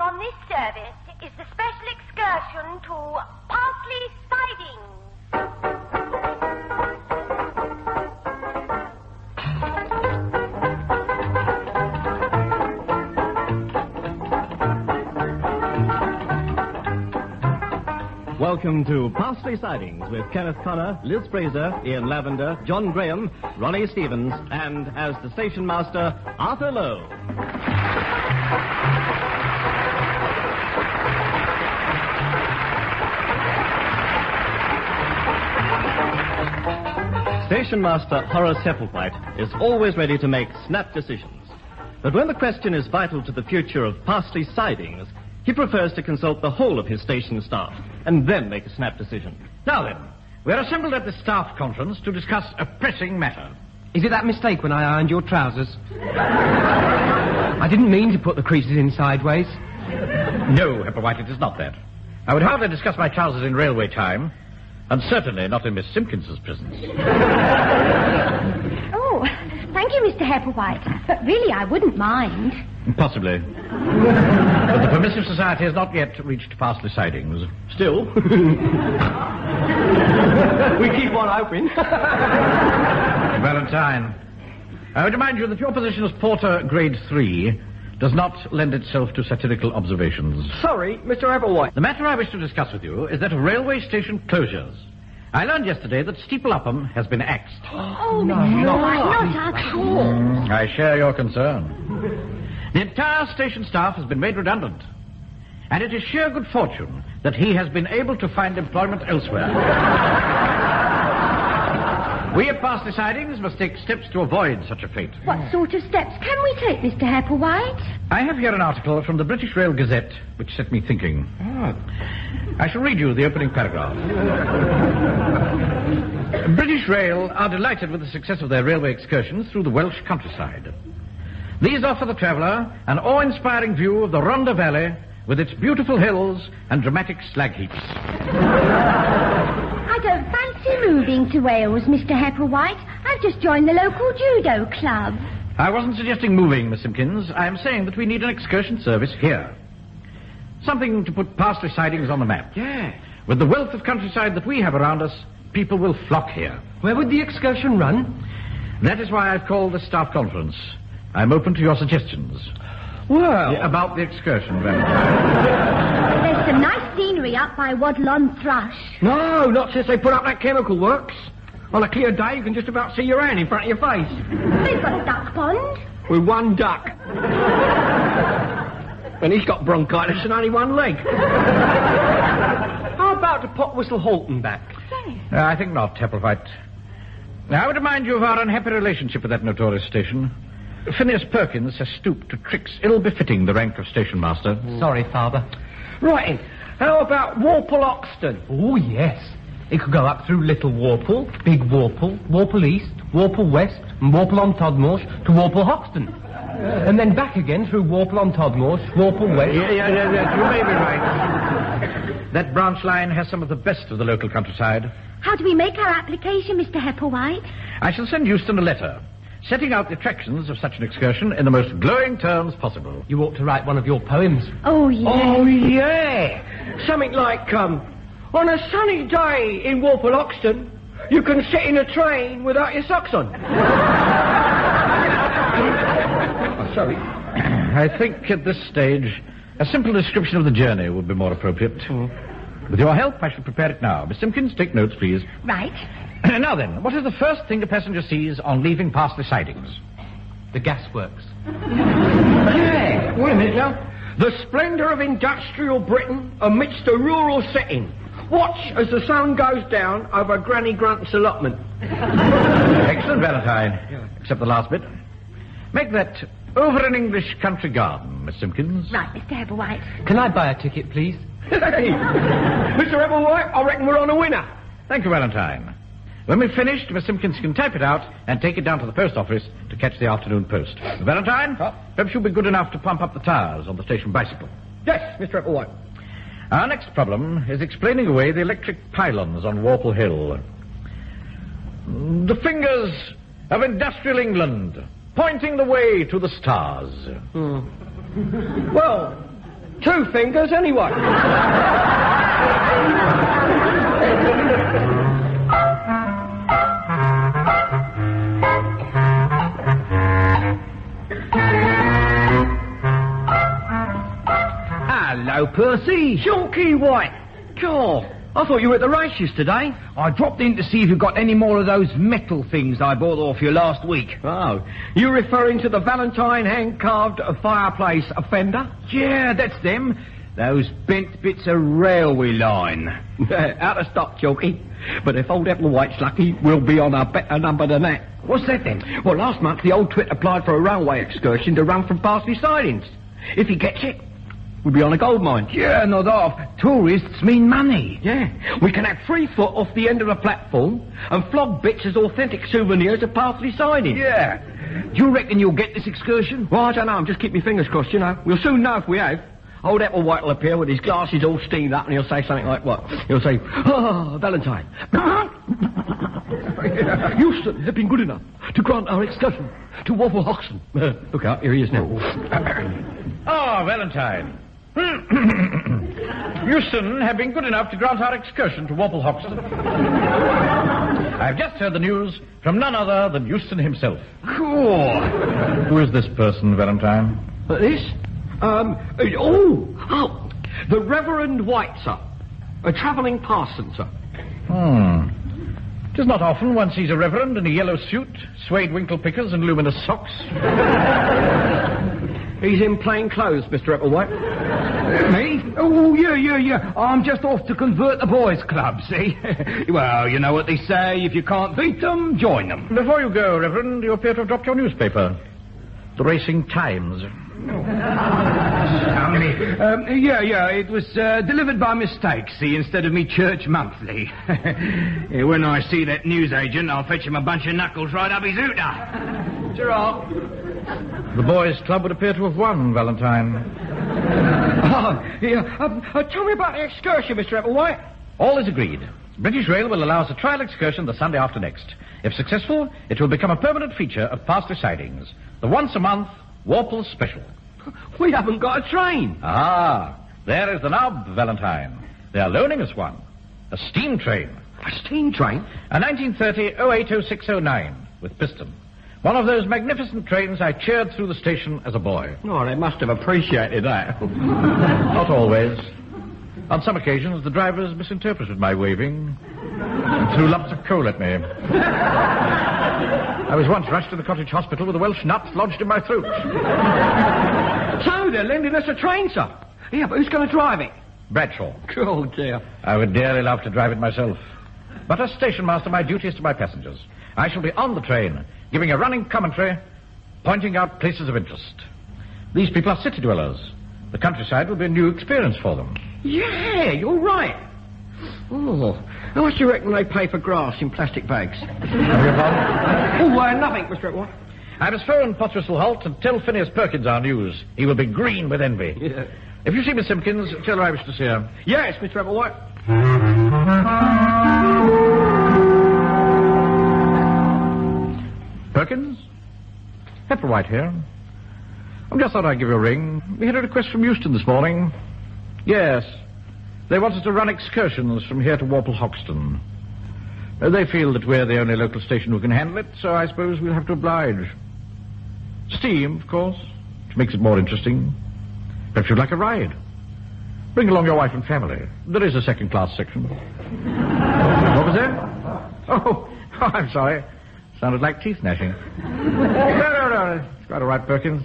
on this service is the special excursion to Parsley Sidings. Welcome to Parsley Sidings with Kenneth Connor, Liz Fraser, Ian Lavender, John Graham, Ronnie Stevens, and as the station master, Arthur Lowe. Station master Horace Hepplewhite is always ready to make snap decisions. But when the question is vital to the future of Parsley Sidings, he prefers to consult the whole of his station staff and then make a snap decision. Now then, we're assembled at the staff conference to discuss a pressing matter. Is it that mistake when I ironed your trousers? I didn't mean to put the creases in sideways. No, Hepplewhite, it is not that. I would hardly discuss my trousers in railway time, and certainly not in Miss Simpkins's presence. Oh, thank you, Mr. Hepplewhite. But really, I wouldn't mind. Possibly. But the Permissive Society has not yet reached Parsley Sidings. Still, we keep on hoping. Valentine, I would remind you that your position as porter grade 3 does not lend itself to satirical observations. Sorry, Mr. Hepplewhite. The matter I wish to discuss with you is that of railway station closures. I learned yesterday that Steeple Upham has been axed. Oh, no, not at all. I share your concern. The entire station staff has been made redundant. And it is sheer good fortune that he has been able to find employment elsewhere. We at Parsley Sidings must take steps to avoid such a fate. What sort of steps can we take, Mr. Hepplewhite? I have here an article from the British Rail Gazette which set me thinking. I shall read you the opening paragraph. British Rail are delighted with the success of their railway excursions through the Welsh countryside. These offer the traveller an awe-inspiring view of the Rhondda Valley with its beautiful hills and dramatic slag heaps. I don't fancy moving to Wales, Mr. Hepplewhite. I've just joined the local judo club. I wasn't suggesting moving, Miss Simpkins. I am saying that we need an excursion service here. Something to put Parsley Sidings on the map. Yeah. With the wealth of countryside that we have around us, people will flock here. Where would the excursion run? That is why I've called this staff conference. I'm open to your suggestions. Well... Yeah, about the excursion, Valentine. There's some nice scenery up by Waddle on Thrush. No, not since they put up that chemical works. On a clear day, you can just about see your hand in front of your face. They've got a duck pond. With one duck. And he's got bronchitis and only one leg. How about to pop Whistle Halton back? I think not, Hepplewhite. Now, I would remind you of our unhappy relationship with that notorious station. Phineas Perkins has stooped to tricks ill-befitting the rank of station master. Sorry, Father. Right, how about Warple Oxton? Oh, yes. It could go up through Little Warple, Big Warple, Warple East, Warple West, and Warple on Todmorsh to Warple Hoxton. And then back again through Warple on Todmorsh, Warple West... Yeah, you may be right. That branch line has some of the best of the local countryside. How do we make our application, Mr. Hepplewhite? I shall send Euston a letter, setting out the attractions of such an excursion in the most glowing terms possible. You ought to write one of your poems. Oh, yeah. Oh, yeah. Something like, on a sunny day in Warple Oxton, you can sit in a train without your socks on. Oh, sorry. I think at this stage, a simple description of the journey would be more appropriate. With your help, I shall prepare it now. Miss Simpkins, take notes, please. Right. Now then, what is the first thing a passenger sees on leaving Parsley Sidings? The gasworks. Yeah, wait a minute now. The splendour of industrial Britain amidst a rural setting. Watch as the sun goes down over Granny Grunt's allotment. Excellent, Valentine. Except the last bit. Make that over an English country garden, Miss Simpkins. Right, Mr. Hepplewhite. Can I buy a ticket, please? Hey, Mr. Hepplewhite, I reckon we're on a winner. Thank you, Valentine. When we've finished, Miss Simpkins can type it out and take it down to the post office to catch the afternoon post. Valentine, perhaps you'll be good enough to pump up the tires on the station bicycle. Yes, Mr. Hepplewhite. Our next problem is explaining away the electric pylons on Warple Hill. The fingers of industrial England, pointing the way to the stars. Well, 2 fingers, anyway. Hello, Percy. Chunky White. God, I thought you were at the races today. I dropped in to see if you got any more of those metal things I bought off you last week. Oh, you referring to the Valentine hand-carved fireplace fender? Yeah, that's them. Those bent bits of railway line. Out of stock, Chunky. But if old Applewhite's lucky, we'll be on a better number than that. What's that then? Well, last month the old twit applied for a railway excursion to run from Parsley Sidings. If he gets it, we'll be on a gold mine. Yeah, not half. Tourists mean money. Yeah. We can have 3 foot off the end of the platform and flog bits as authentic souvenirs of Parsley Sidings. Yeah. Do you reckon you'll get this excursion? Well, I don't know. I'm just keeping my fingers crossed, you know. We'll soon know if we have. Old Applewhite will appear with his glasses all steamed up and he'll say something like what? He'll say, "Oh, Valentine. Houston have been good enough to grant our excursion to Waffle Hoxton." Look out, here he is now. Ah, Valentine. Houston have been good enough to grant our excursion to Waffle Hoxton. I've just heard the news from none other than Houston himself. Cool. Who is this person, Valentine? This? The Reverend White, sir. A travelling parson, sir. It is not often one sees a reverend in a yellow suit, suede winkle pickers, and luminous socks. He's in plain clothes, Mr. Applewhite. Me? Oh, yeah. I'm just off to convert the boys' club, see? Well, you know what they say. If you can't beat them, join them. Before you go, Reverend, you appear to have dropped your newspaper. The Racing Times. Yeah, it was delivered by mistake, see, instead of me church monthly. When I see that newsagent, I'll fetch him a bunch of knuckles right up his hooter. Gerard. The boys' club would appear to have won, Valentine. Tell me about the excursion, Mr. Applewhite. All is agreed. British Rail will allow us a trial excursion the Sunday after next. If successful, it will become a permanent feature of Parsley Sidings. The once-a-month Warple Special. We haven't got a train. Ah, there is the nub, Valentine. They are loaning us one. A steam train. A steam train? A 1930 080609 with piston. One of those magnificent trains I cheered through the station as a boy. Oh, they must have appreciated that. Not always. On some occasions, the drivers misinterpreted my waving and threw lumps of coal at me. I was once rushed to the cottage hospital with a Welsh nut lodged in my throat. So they're lending us a train, sir. Yeah, but who's going to drive it? Bradshaw. Oh, dear. I would dearly love to drive it myself. But as station master, my duty is to my passengers. I shall be on the train, giving a running commentary, pointing out places of interest. These people are city dwellers. The countryside will be a new experience for them. Yeah, you're right. Oh, how much do you reckon they pay for grass in plastic bags? Nothing, Mr. Applewhite. I must phone Potter's will halt and tell Phineas Perkins our news. He will be green with envy. Yeah. If you see Miss Simpkins, tell her I wish to see her. Yes, Mr. Applewhite. Perkins? Applewhite here. I just thought I'd give you a ring. We had a request from Euston this morning. Yes. They want us to run excursions from here to Warple Hoxton. They feel that we're the only local station who can handle it, so I suppose we'll have to oblige. Steam, of course, which makes it more interesting. Perhaps you'd like a ride. Bring along your wife and family. There is a second-class section. What was that? Oh, I'm sorry. Sounded like teeth gnashing. No. It's quite all right, Perkins.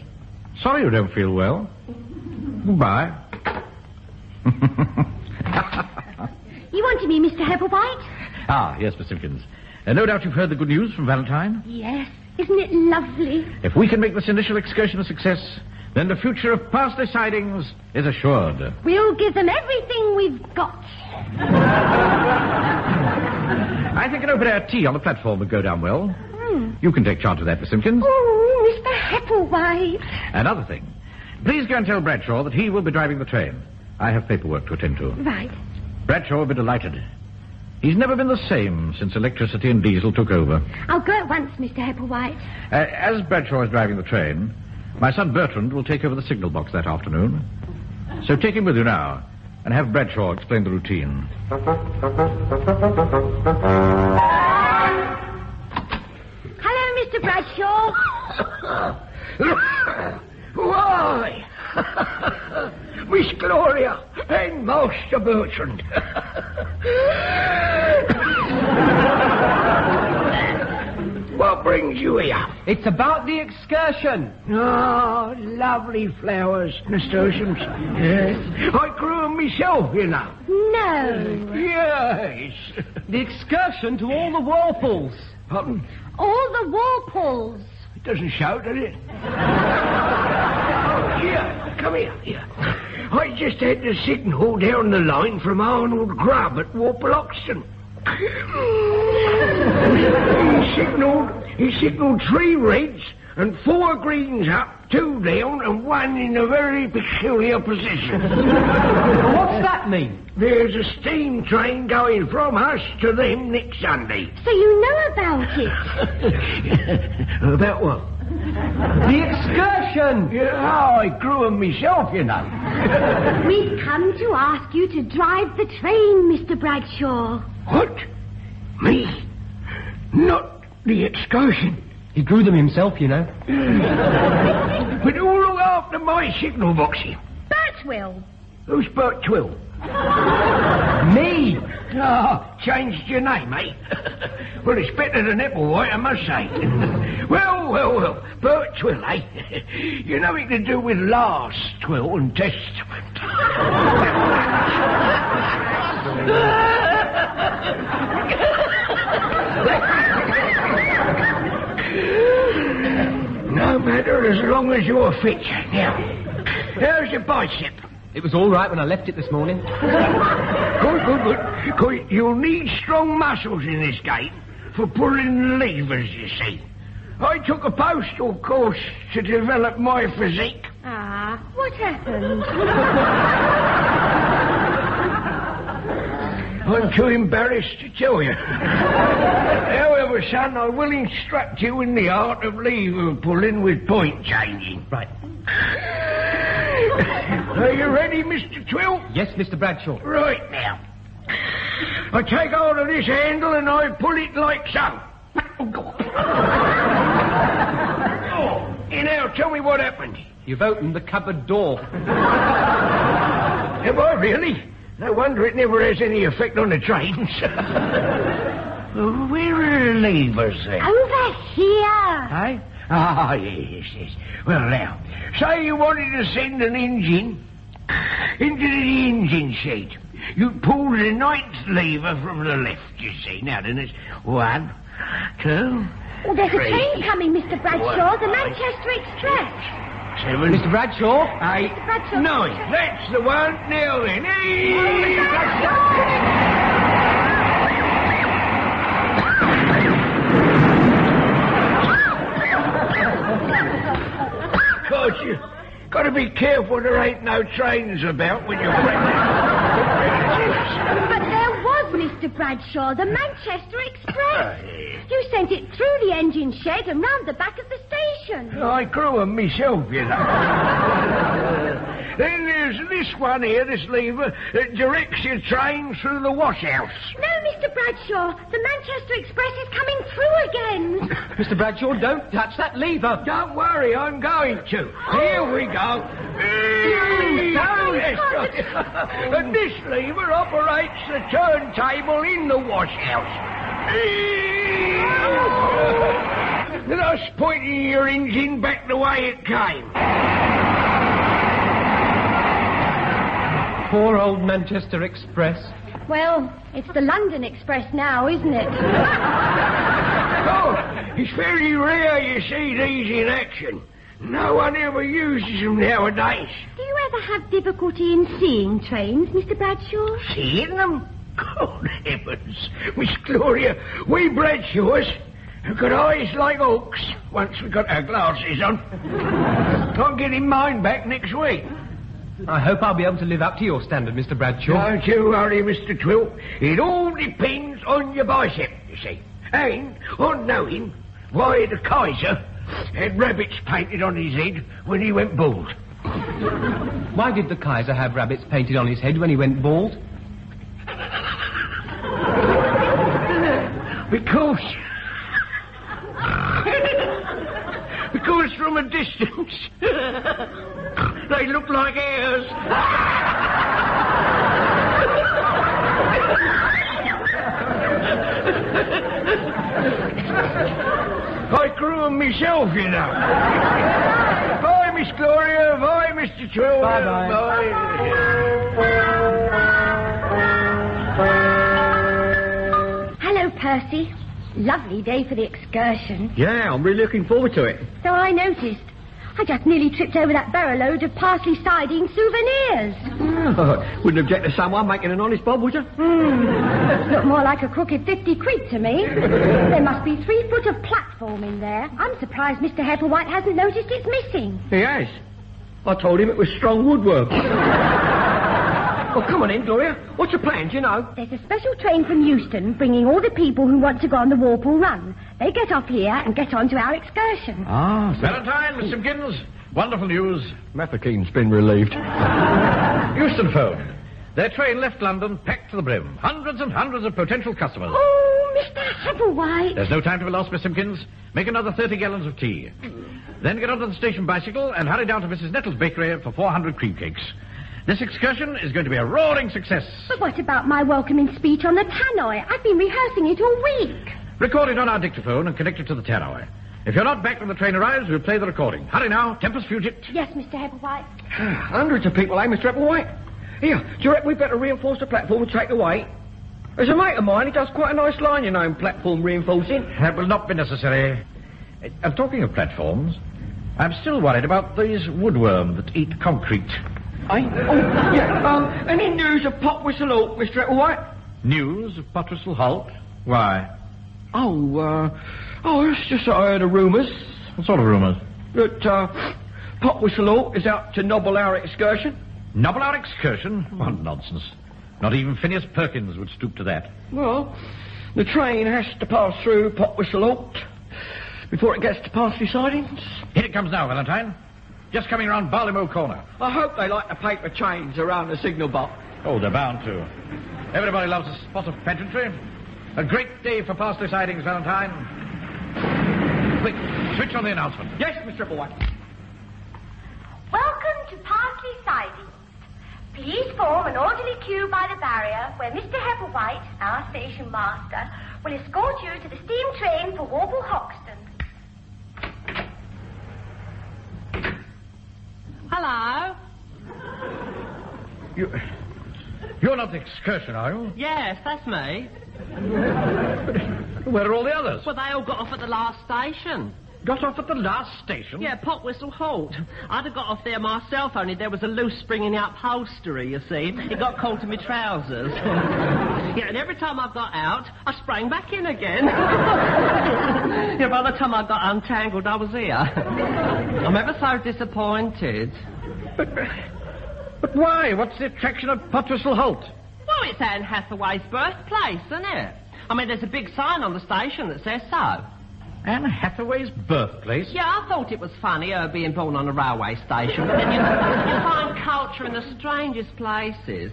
Sorry you don't feel well. Goodbye. You wanted me, Mr. Hepplewhite? Ah, yes, Miss Simpkins. No doubt you've heard the good news from Valentine? Yes. Isn't it lovely? If we can make this initial excursion a success, then the future of Parsley Sidings is assured. We'll give them everything we've got. I think an open-air tea on the platform would go down well. You can take charge of that, Miss Simpkins. Oh, Mr. Hepplewhite. Another thing. Please go and tell Bradshaw that he will be driving the train. I have paperwork to attend to. Right. Bradshaw will be delighted. He's never been the same since electricity and diesel took over. I'll go at once, Mr. Hepplewhite. As Bradshaw is driving the train, my son Bertrand will take over the signal box that afternoon. So take him with you now, and have Bradshaw explain the routine. Hello, Mr. Bradshaw. Why? Miss Gloria and Master Bertrand. What brings you here? It's about the excursion. Oh, lovely flowers, nasturtiums. Yes. I grew them myself, you know. No. Yes. The excursion to all the Warples. Pardon? All the Warples. It doesn't show, does it? Here, come here. I just had the signal down the line from Arnold Grubb at Warpaloxton. He signalled 3 reds and 4 greens up, 2 down and 1 in a very peculiar position. What's that mean? There's a steam train going from us to them next Sunday. So you know about it? About what? The excursion! Yeah, I grew them myself, you know. We've come to ask you to drive the train, Mr. Bradshaw. What? Me? Not the excursion. He grew them himself, you know. But who'll look after my signal box here? Bert will. Who's Bert Twill? Me! Ah, changed your name, eh? Well, it's better than Applewhite, I must say. Well. Bert Twill, eh? You know it to do with last Twill and testament. No matter, as long as you're fit. Now, how's your bicep? It was all right when I left it this morning. Good. You'll need strong muscles in this game for pulling levers, you see. I took a postal course to develop my physique. Ah, what happened? I'm too embarrassed to tell you. However, son, I will instruct you in the art of lever pulling with point changing. Right. Are you ready, Mr. Twill? Yes, Mr. Bradshaw. Right now. I take hold of this handle and I pull it like so. And now tell me what happened. You've opened the cupboard door. Have I really? No wonder it never has any effect on the trains. Where are the levers then? Over here. Eh? Ah, yes. Well, now, say you wanted to send an engine into the engine shed. You pull the 9th lever from the left, you see. Now, then it's 1, 2, Oh, there's 3, a train coming, Mr. Bradshaw. The 4, Manchester Express. 7, Mr. Bradshaw? 8, Bradshaw. 9. That's the one. Now then. Hey! God, you got to be careful there ain't no trains about when you're pregnant. But there was, Mr. Bradshaw, the Manchester Express. You sent it through the engine shed and round the back of the station. I grew them myself, you know. Then there's this one here, this lever, that directs your train through the washhouse. No, Mr. Bradshaw, the Manchester Express is coming through again. Mr. Bradshaw, don't touch that lever. Don't worry, I'm going to. Here we go. And this lever operates the turntable in the washhouse. Thus pointing your engine back the way it came. Poor old Manchester Express. Well, it's the London Express now, isn't it? Oh, it's very rare you see these in action. No one ever uses them nowadays. Do you ever have difficulty in seeing trains, Mr. Bradshaw? Seeing them? Good heavens. Miss Gloria, we Bradshaws have got eyes like hawks once we got our glasses on. I'm getting mine back next week. I hope I'll be able to live up to your standard, Mr. Bradshaw. Don't you worry, Mr. Twill. It all depends on your bicep, you see. And on knowing why the Kaiser had rabbits painted on his head when he went bald. Why did the Kaiser have rabbits painted on his head when he went bald? Because from a distance, they look like hairs. I grew them myself, you know. Bye, Miss Gloria. Bye, Mr. Troy. Bye-bye. Hello, Percy. Lovely day for the excursion. Yeah, I'm really looking forward to it. So I noticed. I just nearly tripped over that barrow load of Parsley Sidings souvenirs. Wouldn't object to someone making an honest bob, would you? Looked more like a crooked 50 quid to me. There must be 3 foot of platform in there. I'm surprised Mr. Hepplewhite hasn't noticed it's missing. He has. I told him it was strong woodwork. Well, come on in, Gloria. What's your plans, you know? There's a special train from Euston bringing all the people who want to go on the Warple Run. They get off here and get on to our excursion. Ah, Valentine, Miss Simpkins, wonderful news. Mafekine's been relieved. Euston phoned. Their train left London packed to the brim. Hundreds and hundreds of potential customers. Oh, Mr. Hepplewhite. There's no time to be lost, Miss Simpkins. Make another 30 gallons of tea. Then get onto the station bicycle and hurry down to Mrs. Nettle's bakery for 400 cream cakes. This excursion is going to be a roaring success. But what about my welcoming speech on the tannoy? I've been rehearsing it all week. Record it on our dictaphone and connect it to the tannoy. If you're not back when the train arrives, we'll play the recording. Hurry now, Tempest Fugit. Yes, Mr. Hepplewhite. Hundreds of people, eh, Mr. Hepplewhite? Here, do you reckon we'd better reinforce the platform and take the weight? There's a mate of mine, he does quite a nice line, you know, in platform reinforcing. That will not be necessary. And talking of platforms, I'm still worried about these woodworms that eat concrete. Eh? Oh, yeah, any news of Pop Whistle Halt, Mr. Hepplewhite? News of Pottersall Halt? Why? It's just that I heard rumours. What sort of rumours? That, Pop Whistle Halt is out to nobble our excursion. Nobble our excursion? What nonsense. Not even Phineas Perkins would stoop to that. Well, the train has to pass through Pop Whistle Halt before it gets to Parsley Sidings. Here it comes now, Valentine. Just coming round Barleymow Corner. I hope they like the paper chains around the signal box. Oh, they're bound to. Everybody loves a spot of pageantry. A great day for Parsley Sidings, Valentine. Quick, switch on the announcement. Yes, Mr. Hepplewhite. Welcome to Parsley Sidings. Please form an orderly queue by the barrier where Mr. Hepplewhite, our station master, will escort you to the steam train for Warple Hoxton. Hello? You're not the excursion, are you? Yes, that's me. Where are all the others? Well, they all got off at the last station. Got off at the last station? Yeah, Pop Whistle Halt. I'd have got off there myself, only there was a loose spring in the upholstery, you see. It got caught in my trousers. Yeah, and every time I got out, I sprang back in again. Yeah, by the time I got untangled, I was here. I'm ever so disappointed. But why? What's the attraction of Pottersall Halt? Well, it's Anne Hathaway's birthplace, isn't it? I mean, there's a big sign on the station that says so. Anne Hathaway's birthplace? Yeah, I thought it was funny, her being born on a railway station. But then you find culture in the strangest places.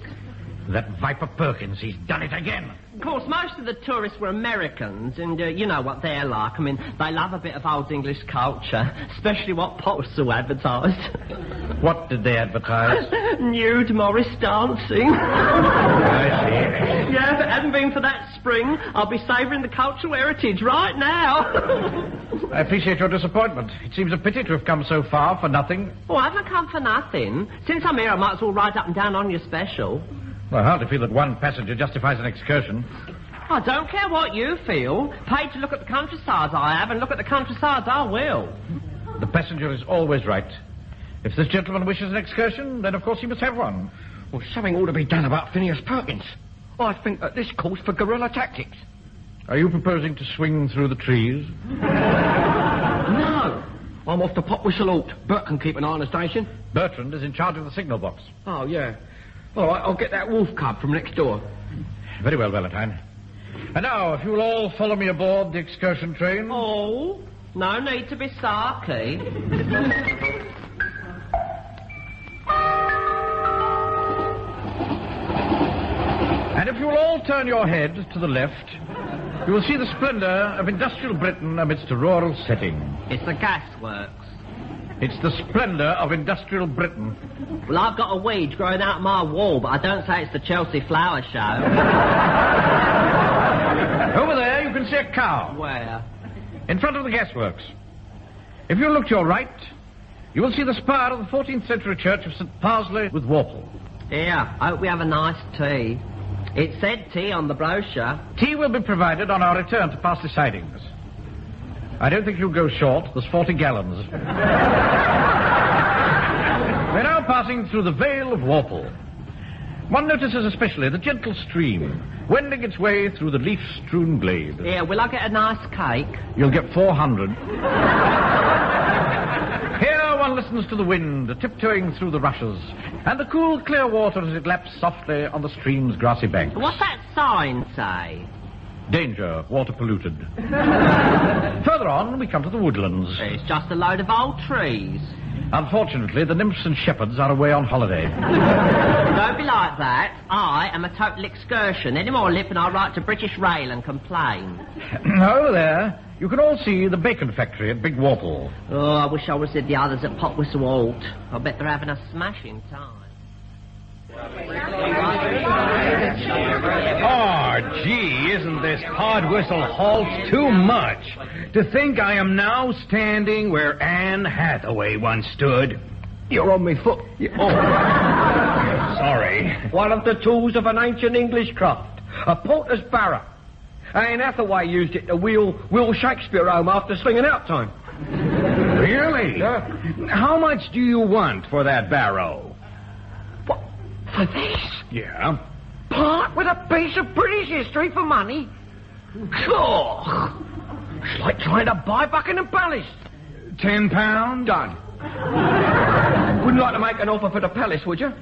That Viper Perkins, he's done it again. Of course, most of the tourists were Americans, and you know what they're like. I mean, they love a bit of old English culture, especially what Pottersall advertised. What did they advertise? Nude Morris dancing. I see. Yeah, if it hadn't been for that spring, I'll be savouring the cultural heritage right now. I appreciate your disappointment. It seems a pity to have come so far for nothing. Oh, I haven't come for nothing. Since I'm here, I might as well ride up and down on your special. Well, I hardly feel that one passenger justifies an excursion. I don't care what you feel. Paid to look at the countryside I have, and look at the countryside I will. The passenger is always right. If this gentleman wishes an excursion, then of course he must have one. Well, something ought to be done about Phineas Perkins. I think that this calls for guerrilla tactics. Are you proposing to swing through the trees? No. I'm off to Pop Whistle Halt. Bert can keep an eye on the station. Bertrand is in charge of the signal box. Oh, yeah. All right, I'll get that wolf cub from next door. Very well, Valentine. And now, if you'll all follow me aboard the excursion train... Oh, no need to be sarky. you will all turn your head to the left, you will see the splendour of industrial Britain amidst a rural setting. It's the gasworks. It's the splendour of industrial Britain. Well, I've got a weed growing out of my wall, but I don't say it's the Chelsea Flower Show. Over there, you can see a cow. Where? In front of the gasworks. If you look to your right, you will see the spire of the 14th century church of St. Parsley with Warple. Yeah, I hope we have a nice tea. It said tea on the brochure. Tea will be provided on our return to Parsley Sidings. I don't think you'll go short. There's 40 gallons. We're now passing through the Vale of Warple. One notices especially the gentle stream wending its way through the leaf-strewn glade. Yeah, will I get a nice cake? You'll get 400. Here one listens to the wind tiptoeing through the rushes and the cool, clear water as it laps softly on the stream's grassy banks. What's that sign say? Danger, water polluted. Further on, we come to the woodlands. It's just a load of old trees. Unfortunately, the nymphs and shepherds are away on holiday. Don't be like that. I am a total excursion. Any more lip and I'll write to British Rail and complain. Over there, you can all see the bacon factory at Big Warple. Oh, I wish I was with the others at Potwhistle Halt. I bet they're having a smashing time. Oh, gee, isn't this Potwhistle Halt too much? To think I am now standing where Anne Hathaway once stood. You're on me foot. Oh, sorry. One of the tools of an ancient English craft. A porter's barrow. Anne Hathaway used it to wheel Will Shakespeare home after slinging out time. Really? Yeah. How much do you want for that barrow? What? For this? Yeah. Part with a piece of British history for money? God! It's like trying to buy Buckingham Palace. £10? Done. Wouldn't like to make an offer for the palace, would you?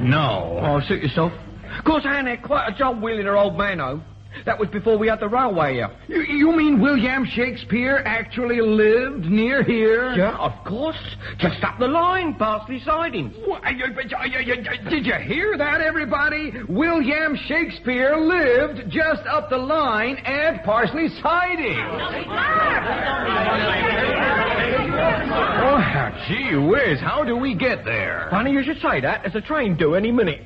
No. Oh, suit yourself. Of course, Anne had quite a job wheeling her old man home. That was before we had the railway here. You mean William Shakespeare actually lived near here? Yeah, of course. Just up the line, Parsley Sidings. Did you hear that, everybody? William Shakespeare lived just up the line at Parsley Sidings. Oh, gee whiz, how do we get there? Funny you should say that. There's a train due any minute.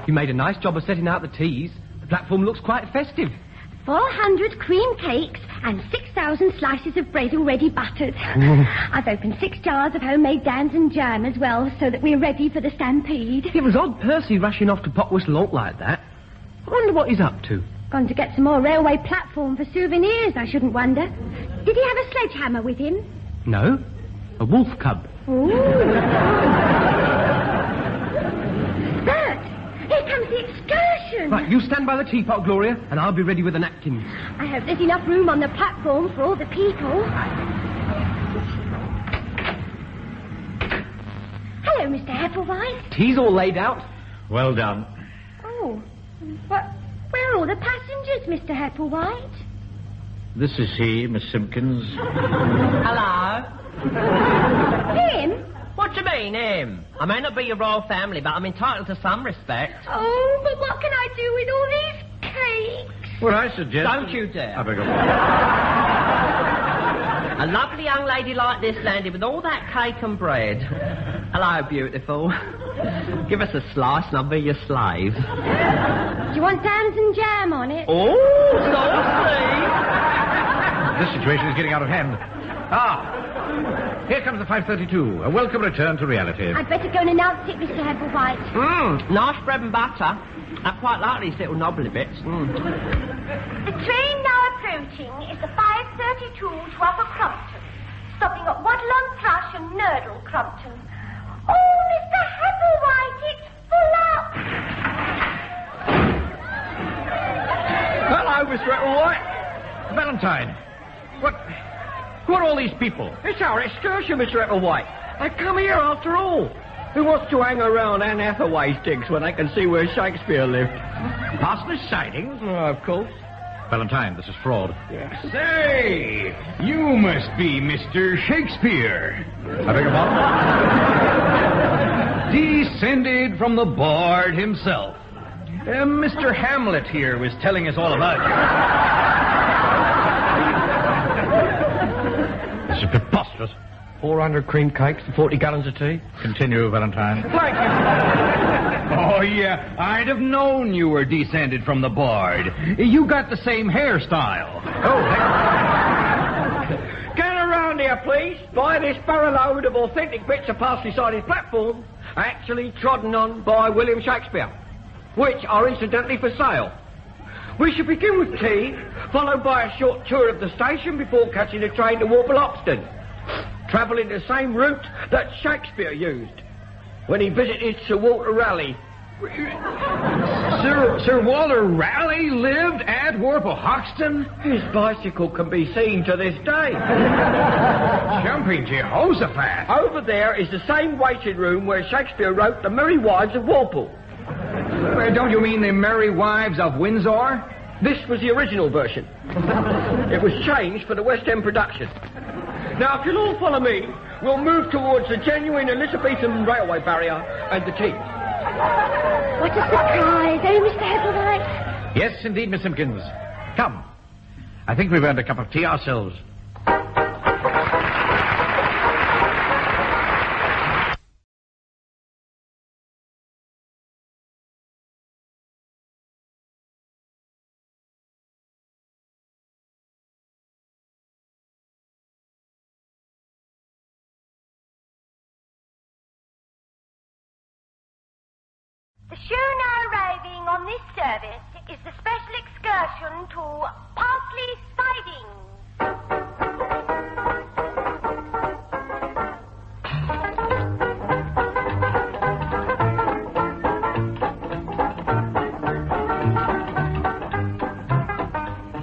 You made a nice job of setting out the teas. The platform looks quite festive. 400 cream cakes and 6,000 slices of bread already buttered. I've opened 6 jars of homemade jams and jam as well, so that we're ready for the stampede. It was odd Percy rushing off to Potwhistle Halt like that. I wonder what he's up to. Gone to get some more railway platform for souvenirs, I shouldn't wonder. Did he have a sledgehammer with him? No, a wolf cub. Ooh. Bert, here comes the excursion. Right, you stand by the teapot, Gloria, and I'll be ready with the napkins. I hope there's enough room on the platform for all the people. Hello, Mr. Heffelwhite. Tea's all laid out. Well done. Oh, but where are all the passengers, Mr. Heffelwhite? This is he, Miss Simpkins. Hello? Him? What do you mean, him? I may not be your royal family, but I'm entitled to some respect. Oh, but what can I do with all these cakes? Well, I suggest... Don't you dare. I beg your pardon. A lovely young lady like this landed with all that cake and bread. Hello, beautiful. Give us a slice and I'll be your slave. Do you want jams and jam on it? Oh, saucy. This situation is getting out of hand. Ah, here comes the 5:32. A welcome return to reality. I'd better go and announce it, Mr. Heffelwhite. Nice bread and butter. I quite like these little knobbly bits. The train now approaching is the 5:32 to Upper Crumpton, stopping at Waddle on Thrush and Nurdle Crumpton. Oh, Mr. Heffelwhite, it's full up. Hello, Mr. Heffelwhite. Valentine, what are all these people? It's our excursion, Mr. Heffelwhite. They come here after all. Who wants to hang around Anne Hathaway's digs when they can see where Shakespeare lived? Parsley Sidings? Oh, of course. Valentine, this is fraud. Say, you must be Mr. Shakespeare. I beg your pardon? Descended from the bard himself. Mr. Hamlet here was telling us all about you. This is preposterous. 400 cream cakes and 40 gallons of tea. Continue, Valentine. Thank you. Oh, yeah, I'd have known you were descended from the bard. You got the same hairstyle. Oh, get around here, please. Buy this barrowload of authentic bits of Parsley Sidings platform, actually trodden on by William Shakespeare, which are incidentally for sale. We should begin with tea, followed by a short tour of the station before catching a train to Warple, travelling the same route that Shakespeare used when he visited Sir Walter Raleigh. Sir Walter Raleigh lived at Warple Hoxton? His bicycle can be seen to this day. Jumping Jehoshaphat. Over there is the same waiting room where Shakespeare wrote The Merry Wives of Warple. Well, don't you mean the Merry Wives of Windsor? This was the original version. It was changed for the West End production. Now, if you'll all follow me, we'll move towards the genuine Elizabethan railway barrier and the tea. What a surprise, eh, Mr. Heatherwhite? Yes, indeed, Miss Simpkins. Come. I think we've earned a cup of tea ourselves. The schooner arriving on this service is the special excursion to Parsley Sidings.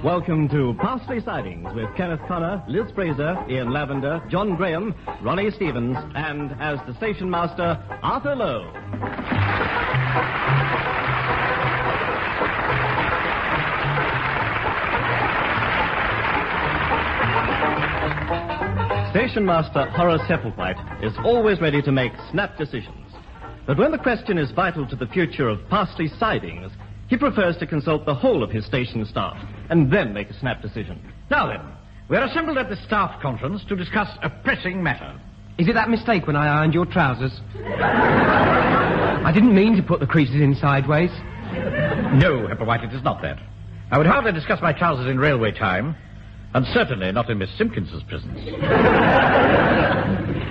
Welcome to Parsley Sidings with Kenneth Connor, Liz Fraser, Ian Lavender, John Graham, Ronnie Stevens, and as the station master, Arthur Lowe. Station Master Horace Hepplewhite is always ready to make snap decisions. But when the question is vital to the future of Parsley Sidings, he prefers to consult the whole of his station staff and then make a snap decision. Now then, we're assembled at the staff conference to discuss a pressing matter. Is it that mistake when I ironed your trousers? I didn't mean to put the creases in sideways. No, Hepplewhite, it is not that. I would hardly discuss my trousers in railway time, and certainly not in Miss Simpkins's presence.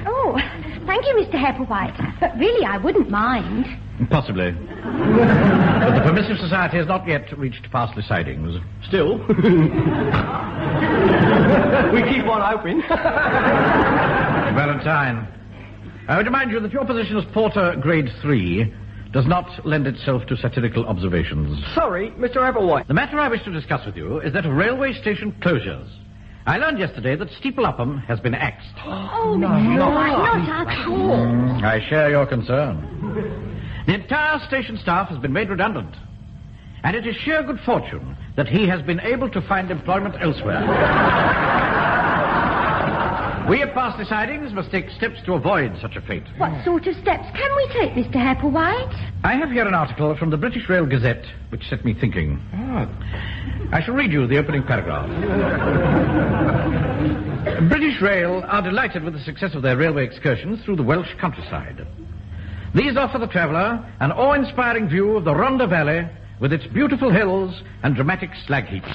Oh, thank you, Mr. Hepplewhite. But really, I wouldn't mind. Possibly. But the Permissive Society has not yet reached Parsley Sidings. Still. We keep one open. Valentine, I would remind you that your position as porter grade 3 does not lend itself to satirical observations. Sorry, Mr. Hepplewhite. The matter I wish to discuss with you is that of railway station closures. I learned yesterday that Steeple Upham has been axed. Oh, no, not at all. I share your concern. The entire station staff has been made redundant. And it is sheer good fortune that he has been able to find employment elsewhere. We at Parsley Sidings must take steps to avoid such a fate. What sort of steps can we take, Mr. Hepplewhite? I have here an article from the British Rail Gazette which set me thinking. I shall read you the opening paragraph. British Rail are delighted with the success of their railway excursions through the Welsh countryside. These offer the traveller an awe-inspiring view of the Rhondda Valley with its beautiful hills and dramatic slag heaps.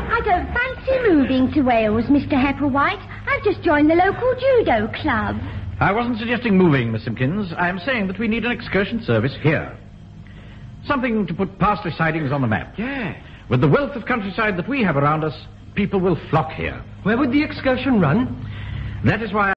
I don't fancy moving to Wales, Mr. Hepplewhite. I've just joined the local judo club. I wasn't suggesting moving, Miss Simpkins. I am saying that we need an excursion service here. Something to put Parsley Sidings on the map. Yeah. With the wealth of countryside that we have around us, people will flock here. Where would the excursion run? That is why